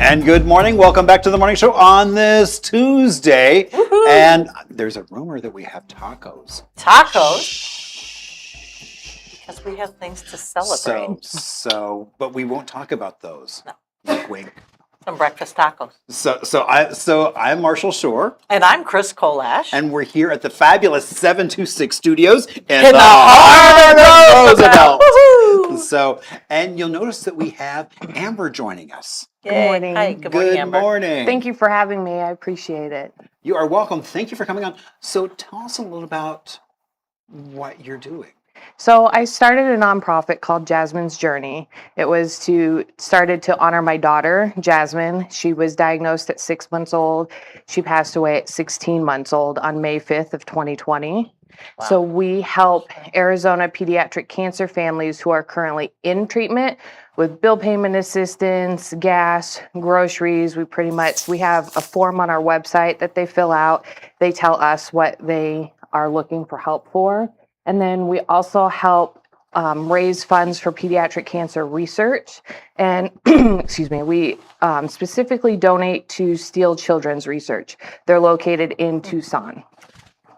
And good morning. Welcome back to the morning show on this Tuesday. Woohoo. And there's a rumor that we have tacos. Tacos? Because we have things to celebrate. But we won't talk about those. No. Wink, wink. Some breakfast tacos. So I'm Marshall Shore. And I'm Chris Kolash. And we're here at the fabulous 726 Studios in the heart of Roosevelt. Woohoo. So, and you'll notice that we have Amber joining us. Yay. Good morning. Hi, good morning, Amber. Good morning. Thank you for having me. I appreciate it. You are welcome. Thank you for coming on. So tell us a little about what you're doing. So I started a nonprofit called Jazmine's Journey. It was started to honor my daughter, Jazmine. She was diagnosed at 6 months old. She passed away at 16 months old on May 5th of 2020. Wow. So we help Arizona pediatric cancer families who are currently in treatment with bill payment assistance, gas, groceries. We have a form on our website that they fill out. They tell us what they are looking for help for. And then we also help raise funds for pediatric cancer research. And excuse me, we specifically donate to Steele Children's Research. They're located in Tucson.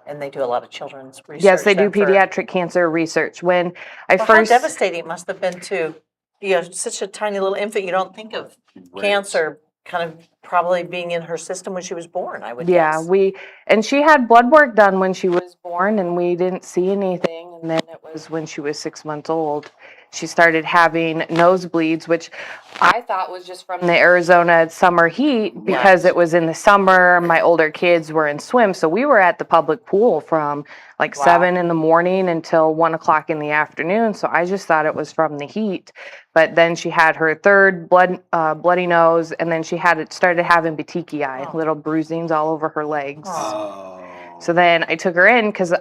And they do a lot of children's research. Yes, they do pediatric cancer research. When I How first devastating it must have been to, such a tiny little infant. You don't think of cancer kind of probably being in her system when she was born, I would guess. And she had blood work done when she was born and we didn't see anything. And then it was when she was 6 months old, she started having nosebleeds, which I thought was just from the Arizona summer heat because it was in the summer. My older kids were in swim. So we were at the public pool from like 7 in the morning until 1 o'clock in the afternoon. So I just thought it was from the heat. But then she had her third bloody nose, and then she started having petechiae, little bruisings all over her legs. Oh. So then I took her in because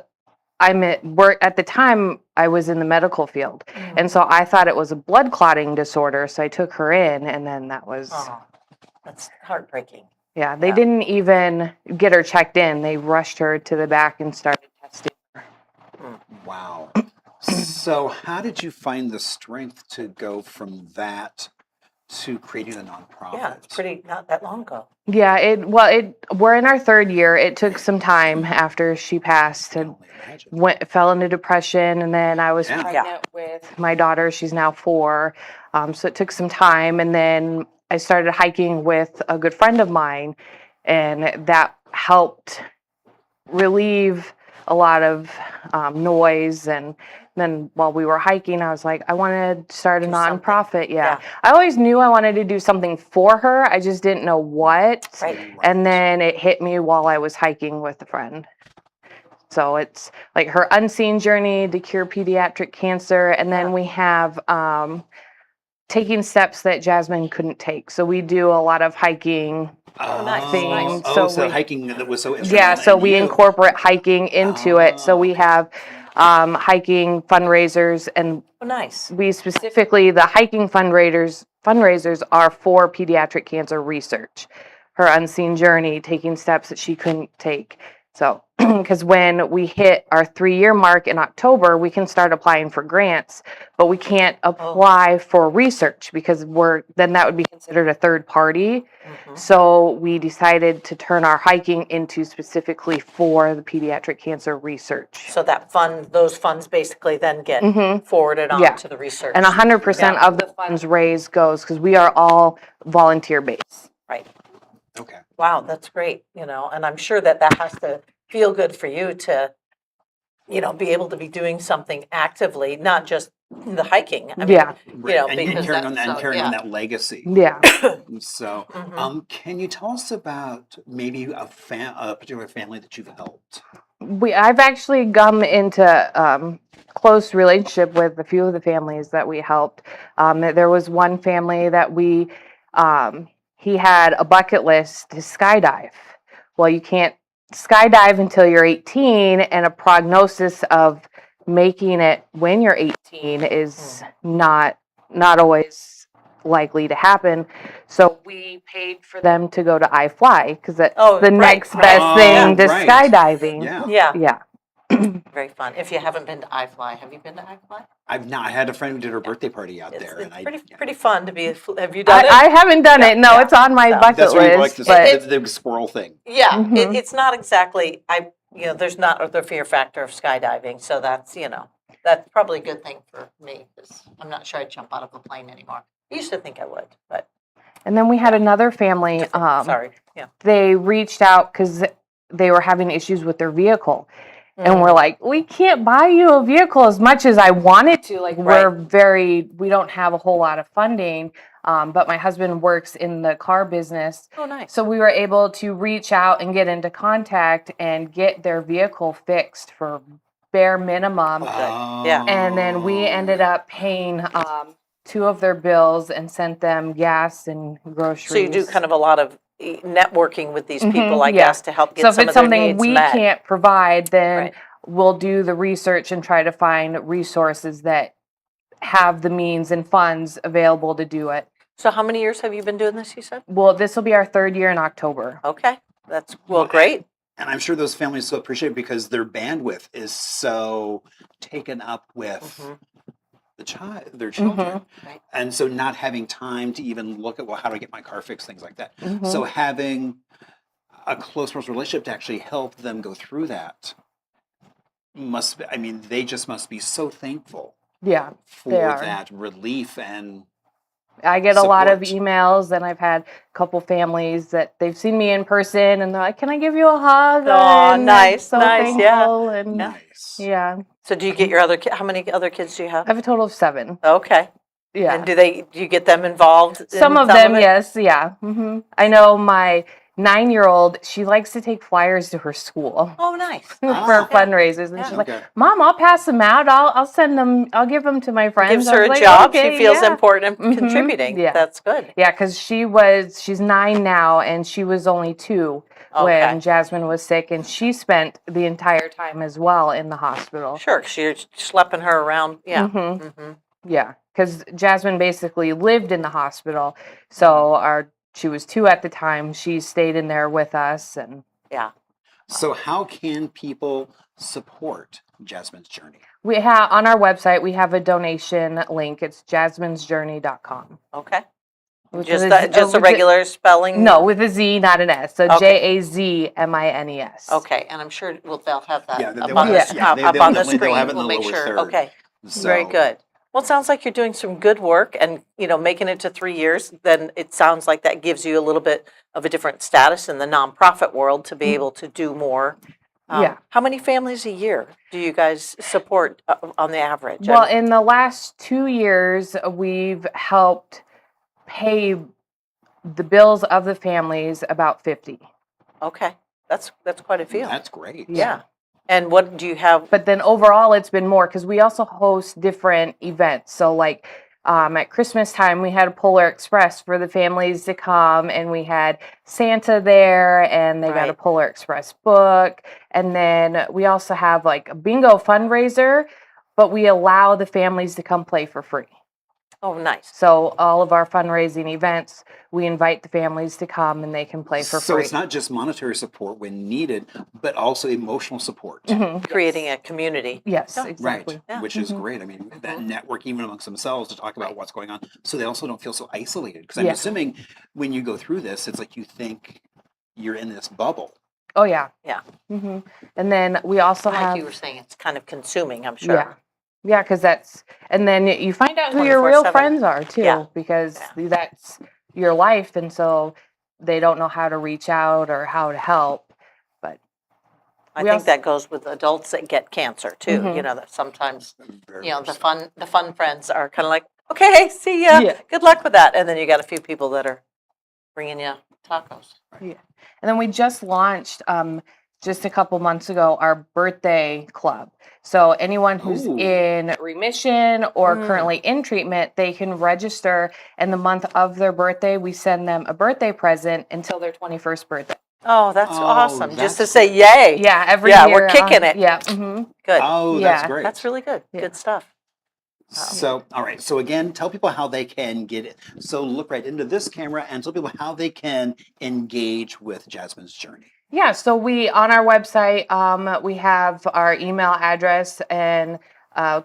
at the time I was in the medical field, and so I thought it was a blood clotting disorder. So I took her in, and then that was that's heartbreaking. Yeah, they didn't even get her checked in. They rushed her to the back and started testing her. Wow. So how did you find the strength to go from that to creating a nonprofit? Yeah, it's not that long ago. Yeah, we're in our third year. It took some time after she passed and fell into depression, and then I was pregnant with my daughter. She's now 4, so it took some time, and then I started hiking with a good friend of mine, and that helped relieve a lot of noise. And then while we were hiking, I was like, I want to start a nonprofit. Yeah. I always knew I wanted to do something for her. I just didn't know what. Right. And then it hit me while I was hiking with a friend. So it's like her unseen journey to cure pediatric cancer. And then we have taking steps that Jazmine couldn't take. So we do a lot of hiking things. So hiking that was so instrumental. Yeah, so we incorporate hiking into it. So we have hiking fundraisers, and we specifically, the hiking fundraisers are for pediatric cancer research. Her unseen journey, taking steps that she couldn't take. So, because when we hit our 3-year mark in October, we can start applying for grants, but we can't apply for research because then that would be considered a third party. So we decided to turn our hiking into specifically for the pediatric cancer research. So those funds basically then get forwarded on to the research. And 100% of the funds raised goes, because we are all volunteer based. Right. Okay. Wow, that's great. And I'm sure that has to feel good for you to, be able to be doing something actively, not just the hiking. I mean, and carrying on that legacy. Yeah. So, can you tell us about maybe a particular family that you've helped? I've actually come into close relationship with a few of the families that we helped. There was one family that he had a bucket list to skydive. Well, you can't skydive until you're 18, and a prognosis of making it when you're 18 is not always likely to happen. So we paid for them to go to iFly because that's the next best thing to skydiving. Yeah. Very fun. If you haven't been to iFly, have you been to iFly? I've not. I had a friend who did her birthday party out It's, there, it's and pretty fun to be. Have you done it? I haven't done Yeah, it. No, yeah. it's on my So- bucket that's where you like list. the, But the squirrel thing. Yeah, Mhm. it's not exactly. There's not the fear factor of skydiving, so that's probably a good thing for me because I'm not sure I'd jump out of a plane anymore. I used to think I would, but and then we had another family. sorry. Yeah. They reached out because they were having issues with their vehicle. And we're like, we can't buy you a vehicle as much as I wanted to. Like, we don't have a whole lot of funding. But my husband works in the car business. Oh, nice. So we were able to reach out and get into contact and get their vehicle fixed for bare minimum. Yeah. And then we ended up paying 2 of their bills and sent them gas and groceries. So you do kind of a lot of networking with these people, I yeah. guess, to help get So if some it's of their something needs we met. can't provide, then Right. we'll do the research and try to find resources that have the means and funds available to do it. So how many years have you been doing this, you said? Well, this will be our 3rd year in October. Okay, that's great. And I'm sure those families so appreciate it because their bandwidth is so taken up with their children. Right. And so not having time to even look at, well, how do I get my car fixed, things like that. Mhm. So having a close personal relationship to actually help them go through that they just must be so thankful Yeah, for they are. that relief. And I get a lot of support. emails, and I've had a couple families that they've seen me in person, and they're like, "Can I give you a hug?" Aw, And nice, so nice, yeah. thankful, and nice. yeah. So do you get your other how many other kids do you I have? have a total of 7. Okay. Yeah. And do you get them involved in Some of them, it? yes, yeah. I know my 9-year-old, she likes to take flyers to her school Oh, nice. for Ah. fundraisers, and Yeah. she's like, Okay. "Mom, I'll pass them out. I'll send them. I'll give them to my friends." Gives I her was a like, job. "Okay, She feels yeah." important and Mhm, contributing. yeah. That's good. Yeah, because she's 9 now, and she was only 2 Okay. when Jazmine was sick, and she spent the entire time as well in the hospital. Sure, 'cause you're schlepping her around. Yeah. Mhm. Yeah, because Jazmine basically lived in the hospital, so she was 2 at the time. She stayed in there with us, and Yeah. So how can people support Jazmine's journey? we have on our website we have a donation link. It's jazminesjourney.com. Okay. With Just a- just a with regular spelling? No, with a Z, not an S. So Okay. Jazmines. Okay, and I'm sure they'll have that Yeah, up they'll on have the, it. Yeah, up they- up they'll on the definitely- they'll screen. have it in We'll the make lower sure. third. Okay. So, Very good. Well, it sounds like you're doing some good work and, making it to 3 years, then it sounds like that gives you a little bit of a different status in the nonprofit world to be able to do more. Yeah. How many families a year do you guys support on the average? Well, in the last 2 years, we've helped pay the bills of the families about 50. Okay, that's quite a few. that's great. Yeah. And what do you have? But then overall, it's been more because we also host different events. So, like at Christmas time, we had a Polar Express for the families to come, and we had Santa there, and they got a Right. Polar Express book. And then we also have like a bingo fundraiser, but we allow the families to come play for free. Oh, nice. So all of our fundraising events, we invite the families to come and they can play for So free. it's not just monetary support when needed, but also emotional support. Mhm. Creating a community. Yes, Yeah. exactly. Right, Yeah. which is great. I mean, that network even amongst themselves to talk about what's going on, so they also don't feel so isolated. Because I'm Yeah. assuming when you go through this, it's like you think you're in this bubble. Oh yeah. Yeah. And then we also Like have you were saying, it's kind of consuming, I'm sure. yeah, because and then you find out who your real 24/7. friends are too, Yeah. because that's your life, and so they don't know how to reach out or how to help. But I we think also- that goes with adults that get cancer too. Mhm. That sometimes, Very the much so. fun friends are kind of like, okay, see ya, Yeah. good luck with that. And then you got a few people that are bringing you tacos. And then we just launched just a couple months ago our birthday club. So anyone who's Ooh. in remission or currently in treatment, they can register, and the month of their birthday, we send them a birthday present until their 21st birthday. Oh, that's Oh, awesome. Just to that's say yay. Yeah, every Yeah, year. we're kicking it. Yeah. Good. Oh, Yeah. that's great. That's really good. Yeah. Good stuff. So, all right. So again, tell people how they can get it. So look right into this camera and tell people how they can engage with Jazmine's journey. Yeah, so we on our website we have our email address and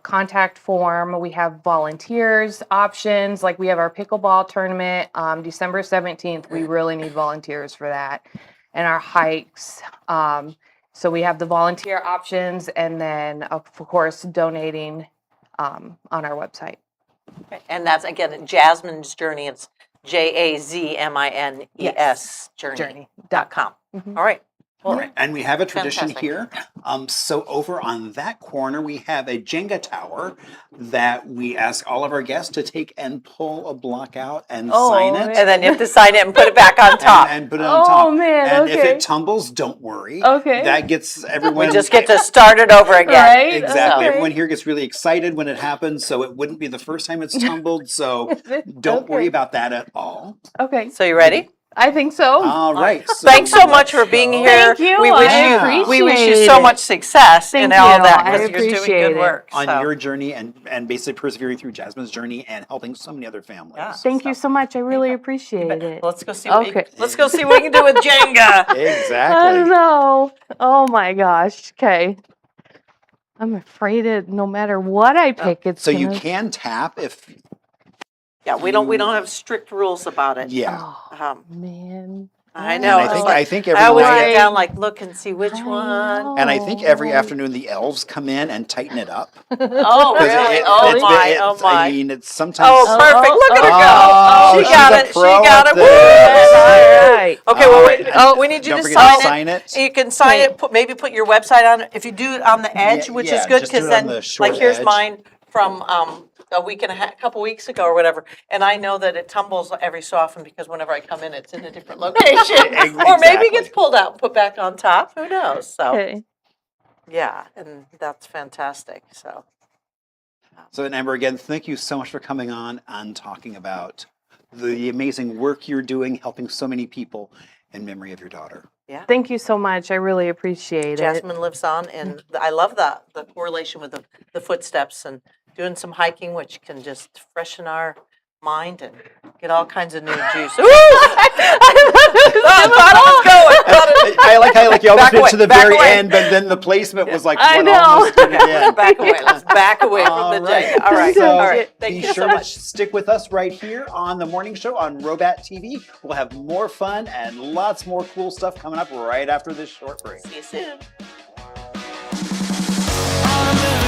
contact form. We have volunteers options, like we have our pickleball tournament December 17th. We really need volunteers for that, and our hikes. So we have the volunteer options, and then of course donating on our website. And that's, again, Jazmine's Journey. It's JAZMINES journey.com. All right. Well, All right, and we have a tradition fantastic. here. So over on that corner, we have a Jenga tower that we ask all of our guests to take and pull a block out and sign it. And then you have to sign it and put it back on top. And put it on top. Oh, man, And if okay. it tumbles, don't worry. Okay. That gets everyone. We just get to start it over again. Right? Exactly. Okay. Everyone here gets really excited when it happens, so it wouldn't be the first time it's tumbled. So don't worry Okay. about that at all. Okay, So you ready? I think so. All right. Thanks so much for being here. Thank you. We wish I you we wish you appreciate so it. much success in Thank all you. that I because you're doing appreciate good it. work. On so. your journey and basically persevering through Jazmine's journey and helping so many other families. Yeah. Thank you so much. I really appreciate it. Let's go see what Okay. let's go see what we can do with Jenga. I Exactly. know. Oh my gosh. Okay. I'm afraid it. No matter what I pick, it's So you gonna- can tap if Yeah, we don't have strict rules about it. yeah. Oh man. I And know. I it's think like- I think I every always night, get down like look and see which I one. and I think every know. afternoon the elves come in and tighten it up. Oh 'Cause really? Oh it's- my! I mean, it's sometimes. Oh, perfect! Look at her Oh, go. She she's got a it. She pro got at it. this. All right. Okay, All well, right. we need you Don't to forget to sign it. You can sign Wait. it. Maybe put your website on it. If you do it on the edge, which yeah, is good just do because it on then, the short like, here's edge. mine from a week and a couple weeks ago or whatever, and I know that it tumbles every so often because whenever I come in, it's in a different location, or maybe it gets Exactly. pulled out and put back on top. Who knows? So Okay. yeah, and that's fantastic. So. So, and Amber, again, thank you so much for coming on and talking about the amazing work you're doing, helping so many people in memory of your daughter. Thank you so much. I really appreciate it. Jasmine lives on, and I love the correlation with the footsteps and doing some hiking, which can just freshen our mind and get all kinds of new juice. Ooh! I thought it was going. I like how you almost Back went away, to the back very away. end, but then the placement was like I what know. almost did it in. Back away. Let's back away from All the right. Jenga. All right. So All right. Thank be you sure so to much. stick with us right here on the morning show on Robat TV. We'll have more fun and lots more cool stuff coming up right after this short break. See you soon. I'm living